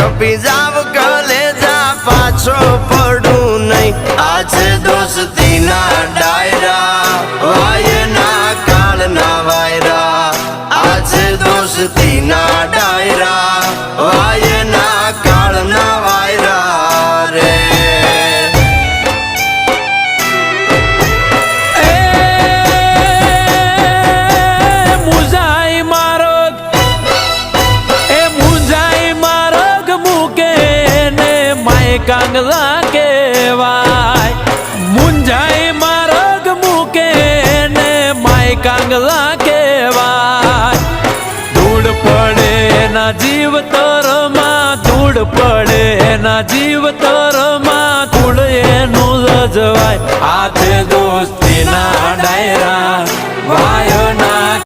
કપી જાવ કલેજા પાછો પડું નહીં આજે દોસ્તી ના ડાયરા વાયના કાળના વાયરા આજે દોસ્તી ના ડાયરા વાયના કાળના વાયરા રે કાંગલા કેવાય મુંજાઈ મારગ મૂકે ને માય કાંગલા કેવાય ધૂળ પડે એના જીવ તરમાં ધૂળ પડે એના જીવ તરમાં ધૂળ એનું લજવાય આજે દોસ્તી ના ડાયરા વાયના